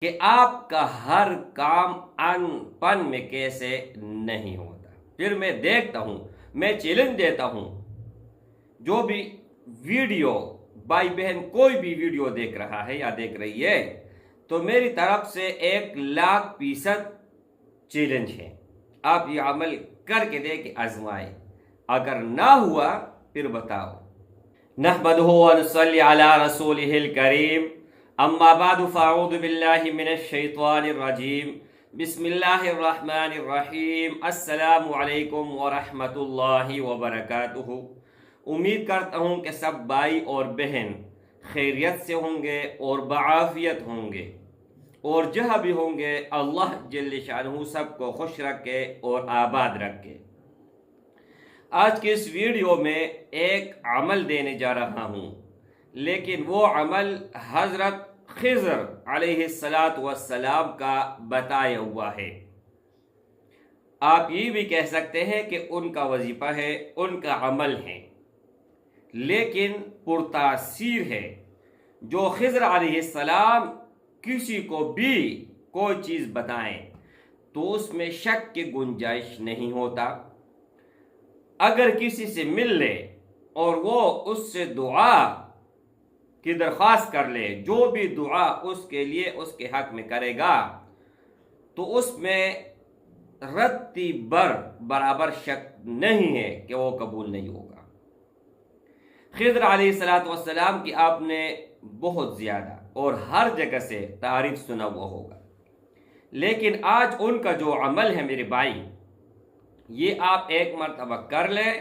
کہ آپ کا ہر کام ان پن میں کیسے نہیں ہوتا۔ پھر میں دیکھتا ہوں، میں چیلنج دیتا ہوں، جو بھی ویڈیو بھائی بہن کوئی بھی ویڈیو دیکھ رہا ہے یا دیکھ رہی ہے تو میری طرف سے 1,00,000% چیلنج ہے، آپ یہ عمل کر کے دیکھ آزمائے، اگر نہ ہوا پھر بتاؤ۔ نحمده ونصلي على رسوله الكريم، اما بعد فاعوذ باللہ من الشیطان الرجیم، بسم اللہ الرحمن الرحیم، السلام علیکم ورحمۃ اللہ وبرکاتہ۔ امید کرتا ہوں کہ سب بھائی اور بہن خیریت سے ہوں گے اور بعافیت ہوں گے، اور جہاں بھی ہوں گے اللہ جل شانہ سب کو خوش رکھے اور آباد رکھے۔ آج کے اس ویڈیو میں ایک عمل دینے جا رہا ہوں، لیکن وہ عمل حضرت خضر علیہ السلام کا بتایا ہوا ہے۔ آپ یہ بھی کہہ سکتے ہیں کہ ان کا وظیفہ ہے، ان کا عمل ہے، لیکن پرتاثیر ہے۔ جو خضر علیہ السلام کسی کو بھی کوئی چیز بتائیں تو اس میں شک کی گنجائش نہیں ہوتا۔ اگر کسی سے مل لے اور وہ اس سے دعا کی درخواست کر لے، جو بھی دعا اس کے لیے اس کے حق میں کرے گا تو اس میں رتی برابر شک نہیں ہے کہ وہ قبول نہیں ہوگا۔ خضر علیہ السلام کی آپ نے بہت زیادہ اور ہر جگہ سے تعریف سنا ہوا ہوگا، لیکن آج ان کا جو عمل ہے میرے بھائی، یہ آپ ایک مرتبہ کر لیں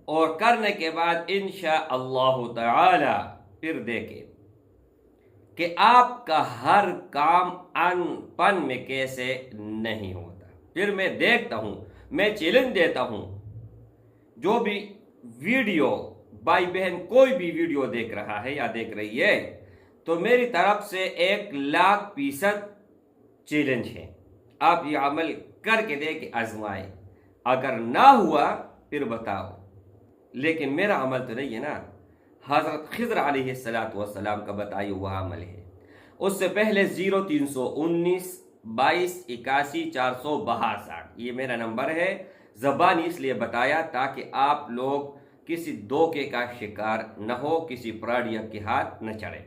اور کرنے کے بعد انشاءاللہ تعالی پھر دیکھیں کہ آپ کا ہر کام ان پن میں کیسے نہیں ہوتا۔ پھر میں دیکھتا ہوں، میں چیلنج دیتا ہوں، جو بھی ویڈیو بھائی بہن کوئی بھی ویڈیو دیکھ رہا ہے یا دیکھ رہی ہے تو میری طرف سے 1,00,000% چیلنج ہے، آپ یہ عمل کر کے دیکھ آزمائے، اگر نہ ہوا پھر بتاؤ۔ لیکن میرا عمل تو نہیں ہے نا، حضرت خضر علیہ السلام کا بتایا ہوا عمل ہے۔ اس سے پہلے 0319 22 81 462، یہ میرا نمبر ہے، زبانی اس لیے بتایا تاکہ آپ لوگ کسی دھوکے کا شکار نہ ہو، کسی پراڑیا کے ہاتھ نہ چڑھے۔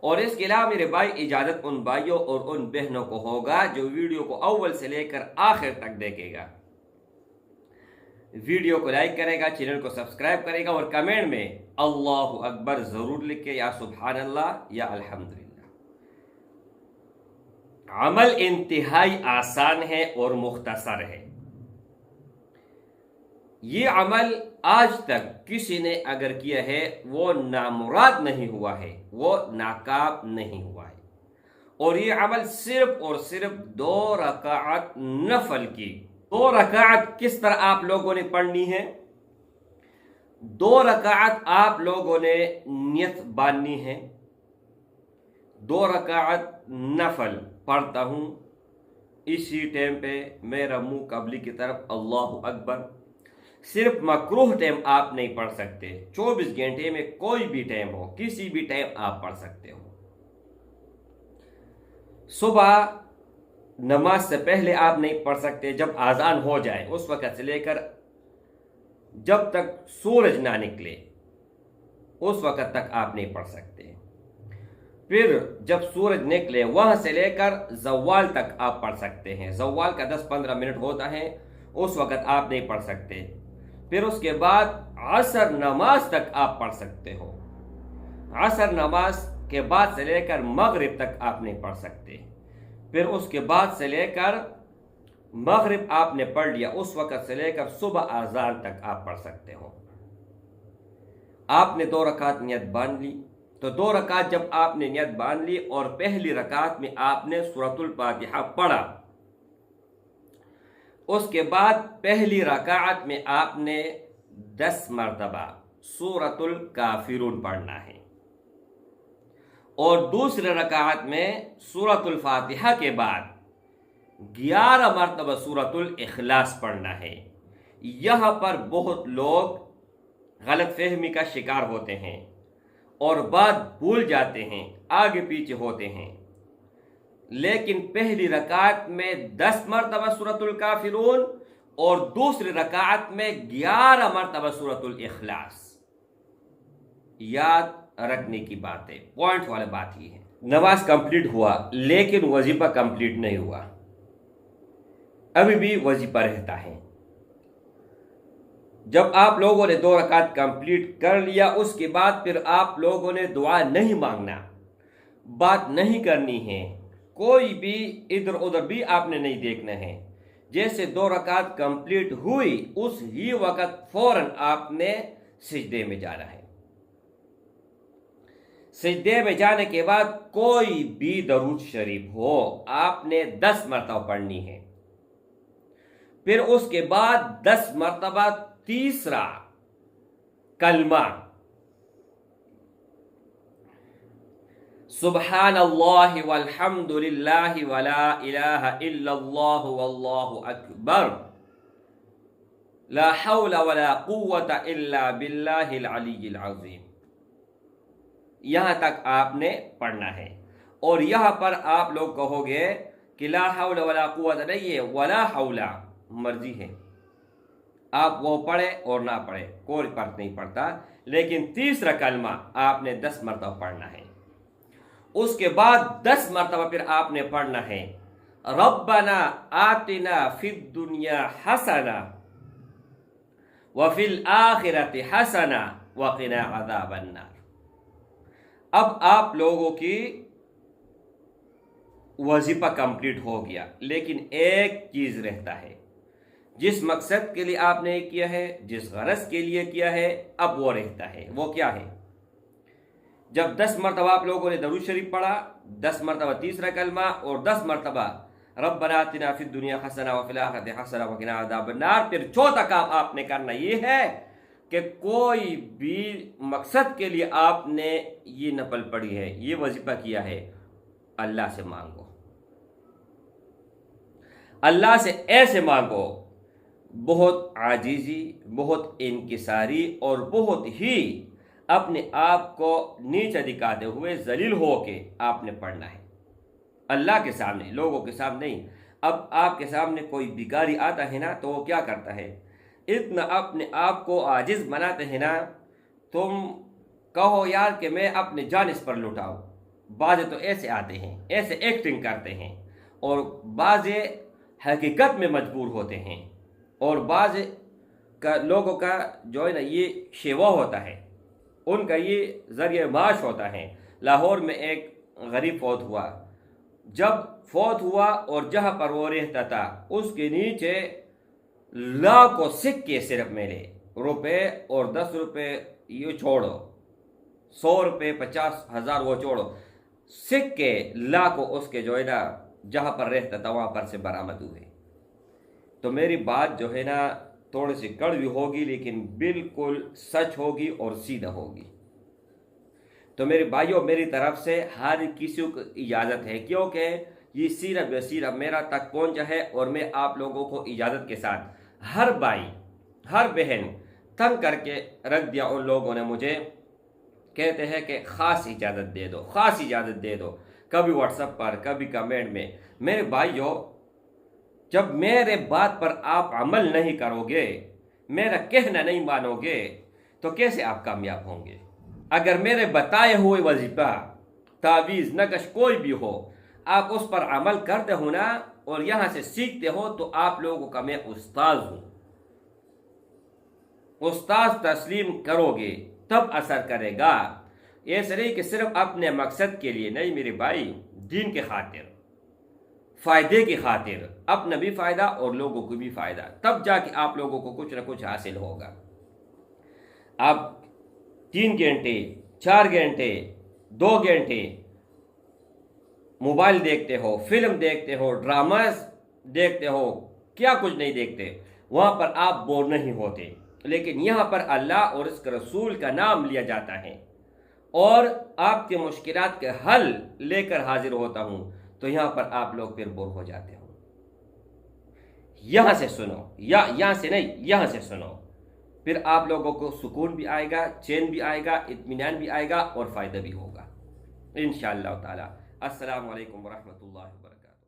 اور اس کے علاوہ میرے بھائی، اجازت ان بھائیوں اور ان بہنوں کو ہوگا جو ویڈیو کو اول سے لے کر آخر تک دیکھے گا، ویڈیو کو لائک کرے گا، چینل کو سبسکرائب کرے گا، اور کمنٹ میں اللہ اکبر ضرور لکھے، یا سبحان اللہ یا الحمدللہ۔ عمل انتہائی آسان ہے اور مختصر ہے۔ یہ عمل آج تک کسی نے اگر کیا ہے وہ نامراد نہیں ہوا ہے، وہ ناکام نہیں ہوا ہے۔ اور یہ عمل صرف اور صرف 2 رکعت نفل کی، 2 رکعت کس طرح آپ لوگوں نے پڑھنی ہے؟ 2 رکعت آپ لوگوں نے نیت باندھنی ہے۔ 2 رکعت نفل پڑھتا ہوں، اسی ٹائم پہ میرا منہ قبلی کی طرف، اللہ اکبر۔ صرف مکروہ ٹائم آپ نہیں پڑھ سکتے، 24 گھنٹے میں کوئی بھی ٹائم ہو، کسی بھی ٹائم آپ پڑھ سکتے ہو۔ صبح نماز سے پہلے آپ نہیں پڑھ سکتے، جب اذان ہو جائے اس وقت سے لے کر جب تک سورج نہ نکلے اس وقت تک آپ نہیں پڑھ سکتے۔ پھر جب سورج نکلے وہاں سے لے کر زوال تک آپ پڑھ سکتے ہیں، زوال کا 10-15 منٹ ہوتا ہے، اس وقت آپ نہیں پڑھ سکتے۔ پھر اس کے بعد عصر نماز تک آپ پڑھ سکتے ہو، عصر نماز کے بعد سے لے کر مغرب تک آپ نہیں پڑھ سکتے۔ پھر اس کے بعد سے لے کر مغرب آپ نے پڑھ لیا، اس وقت سے لے کر صبح اذان تک آپ پڑھ سکتے ہو۔ آپ نے 2 رکعت نیت باندھ لی، تو 2 رکعت جب آپ نے نیت باندھ لی اور پہلی رکعت میں آپ نے سورۃ الفاتحہ پڑھا، اس کے بعد پہلی رکعت میں آپ نے 10 مرتبہ سورۃ الکافرون پڑھنا ہے، اور دوسری رکعت میں سورۃ الفاتحہ کے بعد 11 مرتبہ سورۃ الاخلاص پڑھنا ہے۔ یہاں پر بہت لوگ غلط فہمی کا شکار ہوتے ہیں اور بات بھول جاتے ہیں، آگے پیچھے ہوتے ہیں۔ لیکن پہلی رکعت میں 10 مرتبہ سورۃ الکافرون اور دوسری رکعت میں 11 مرتبہ سورۃ الاخلاص. یاد رکھنے کی بات ہے، پوائنٹ والا بات یہ ہے. نماز کمپلیٹ ہوا لیکن وظیفہ کمپلیٹ نہیں ہوا، ابھی بھی وظیفہ رہتا ہے. جب آپ لوگوں نے 2 رکعت کمپلیٹ کر لیا، اس کے بعد پھر آپ لوگوں نے دعا نہیں مانگنا، بات نہیں کرنی ہے، کوئی بھی ادھر ادھر بھی آپ نے نہیں دیکھنا ہے. جیسے 2 رکعت کمپلیٹ ہوئی اس ہی وقت فوراً آپ نے سجدے میں جانا ہے. سجدے میں جانے کے بعد کوئی بھی درود شریف ہو آپ نے 10 مرتبہ پڑھنی ہے. پھر اس کے بعد 10 مرتبہ تیسرا کلمہ سبحان اللہ والحمد للہ ولا الہ الا اللہ واللہ اکبر لا حول ولا قوة الا باللہ العلی العظیم. یہاں تک آپ نے پڑھنا ہے. اور یہاں پر آپ لوگ کہو گے کہ لا حول ولا قوت نہیں ہے، ولا حول مرضی ہے، آپ وہ پڑھے اور نہ پڑھے کوئی فرق نہیں پڑتا، لیکن تیسرا کلمہ آپ نے 10 مرتبہ پڑھنا ہے. اس کے بعد 10 مرتبہ پھر آپ نے پڑھنا ہے ربنا آتنا فی الدنیا حسنہ وفی الآخرۃ حسنہ وقنا عذاب النار. اب آپ لوگوں کی وظیفہ کمپلیٹ ہو گیا، لیکن ایک چیز رہتا ہے، جس مقصد کے لیے آپ نے کیا ہے، جس غرض کے لیے کیا ہے، اب وہ رہتا ہے. وہ کیا ہے؟ جب 10 مرتبہ آپ لوگوں نے درود شریف پڑھا، 10 مرتبہ تیسرا کلمہ اور 10 مرتبہ ربنا آتنا فی الدنیا حسنہ وفی الآخرۃ حسنہ وقنا عذاب النار، پھر چوتھا کام آپ نے کرنا یہ ہے کہ کوئی بھی مقصد کے لیے آپ نے یہ نفل پڑھی ہے، یہ وظیفہ کیا ہے، اللہ سے مانگو. اللہ سے ایسے مانگو بہت عاجزی، بہت انکساری اور بہت ہی اپنے آپ کو نیچے دکھاتے ہوئے ذلیل ہو کے آپ نے پڑھنا ہے اللہ کے سامنے، لوگوں کے سامنے نہیں. اب آپ کے سامنے کوئی بھکاری آتا ہے نا تو وہ کیا کرتا ہے، اتنا اپنے آپ کو عاجز بناتے ہیں نا، تم کہو یار کہ میں اپنے جان اس پر لٹاؤ. بعض تو ایسے آتے ہیں، ایسے ایکٹنگ کرتے ہیں، اور بعض حقیقت میں مجبور ہوتے ہیں، اور بعض لوگوں کا جو ہے نا یہ شیوا ہوتا ہے، ان کا یہ ذریعہ معاش ہوتا ہے. لاہور میں ایک غریب فوت ہوا، جب فوت ہوا اور جہاں پر وہ رہتا تھا اس کے نیچے لاکھوں سکے صرف ملے، روپے اور 10 روپے یہ چھوڑو، 100 روپے 50,000 وہ چھوڑو، سکے لاکھوں اس کے جو ہے نا جہاں پر رہتا تھا وہاں پر سے برآمد ہوئے. تو میری بات جو ہے نا تھوڑی سی کڑوی ہوگی لیکن بالکل سچ ہوگی اور سیدھا ہوگی. تو میرے بھائیوں، میری طرف سے ہر کسی کو اجازت ہے، کیونکہ یہ صرف میرا تک پہنچا ہے، اور میں آپ لوگوں کو اجازت کے ساتھ ہر بھائی ہر بہن تنگ کر کے رکھ دیا. ان لوگوں نے مجھے کہتے ہیں کہ خاص اجازت دے دو، خاص اجازت دے دو، کبھی واٹس ایپ پر کبھی کمنٹ میں. میرے بھائیوں، جب میرے بات پر آپ عمل نہیں کرو گے، میرا کہنا نہیں مانو گے، تو کیسے آپ کامیاب ہوں گے؟ اگر میرے بتائے ہوئے وظیفہ، تعویذ، نقش کوئی بھی ہو، آپ اس پر عمل کرتے ہو نا اور یہاں سے سیکھتے ہو، تو آپ لوگوں کا میں استاد ہوں. استاد تسلیم کرو گے تب اثر کرے گا. ایسے نہیں کہ صرف اپنے مقصد کے لیے نہیں میرے بھائی، دین کے خاطر، فائدے کی خاطر، اپنا بھی فائدہ اور لوگوں کو بھی فائدہ، تب جا کے آپ لوگوں کو کچھ نہ کچھ حاصل ہوگا. آپ 3 گھنٹے 4 گھنٹے 2 گھنٹے موبائل دیکھتے ہو، فلم دیکھتے ہو، ڈراماز دیکھتے ہو، کیا کچھ نہیں دیکھتے، وہاں پر آپ بور نہیں ہوتے. لیکن یہاں پر اللہ اور اس کے رسول کا نام لیا جاتا ہے اور آپ کے مشکلات کے حل لے کر حاضر ہوتا ہوں، تو یہاں پر آپ لوگ پھر بور ہو جاتے ہو. یہاں سے سنو، یا یہاں سے نہیں، یہاں سے سنو، پھر آپ لوگوں کو سکون بھی آئے گا، چین بھی آئے گا، اطمینان بھی آئے گا اور فائدہ بھی ہوگا انشاءاللہ تعالی. السلام علیکم ورحمۃ اللہ وبرکاتہ.